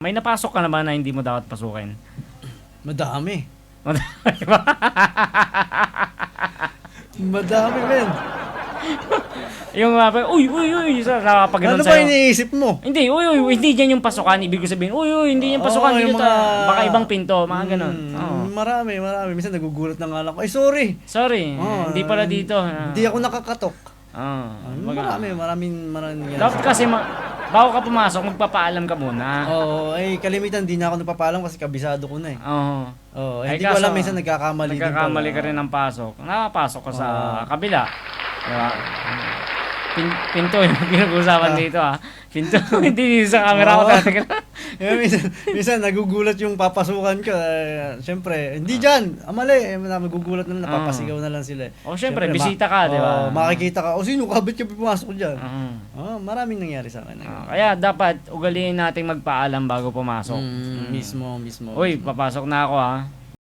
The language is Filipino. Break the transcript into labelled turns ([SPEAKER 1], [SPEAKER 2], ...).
[SPEAKER 1] May napasok ka na ba na hindi mo dapat pasukin?
[SPEAKER 2] Madami.
[SPEAKER 1] Madami ba?
[SPEAKER 2] Madami, men.
[SPEAKER 1] Yung uy, sa nakapagano'n
[SPEAKER 2] Ano ba iniisip mo?
[SPEAKER 1] Hindi, hindi dyan yung pasukan. Ibig ko sabihin, hindi yung pasukan.
[SPEAKER 2] Oo,
[SPEAKER 1] Dito
[SPEAKER 2] yung mga-
[SPEAKER 1] baka ibang pinto, mga ganun. Oo.
[SPEAKER 2] Marami. Minsan nagugulat na nga lang ako. Ay, sorry.
[SPEAKER 1] Sorry, hindi pala dito.
[SPEAKER 2] Hindi ako nakakatok. Maraming
[SPEAKER 1] Dapat kasi, bago ka pumasok, magpapaalam ka muna.
[SPEAKER 2] Oo, kalimitan di na ako nagpapaalam kasi kabisado ko na eh.
[SPEAKER 1] Oo.
[SPEAKER 2] Oo,
[SPEAKER 1] Ay,
[SPEAKER 2] hindi ko alam
[SPEAKER 1] kaso,
[SPEAKER 2] minsan nagkakamali din pala.
[SPEAKER 1] Nagkakamali ka rin ng pasok. Nakapasok ka sa kabila. Diba? Pinto yung pinag-usapan dito Pinto, hindi sa camera ko talaga.
[SPEAKER 2] minsan nagugulat yung papasukan ka. Siyempre, hindi dyan. Mali. Nagugulat na lang, napapasigaw na lang sila.
[SPEAKER 1] Siyempre, bisita ka, di ba?
[SPEAKER 2] Makikita ka, sino kabit ka pumasok dyan? Maraming nangyari sa akin.
[SPEAKER 1] Kaya dapat ugaliin nating magpaalam bago pumasok.
[SPEAKER 2] Mismo.
[SPEAKER 1] Uy, papasok na ako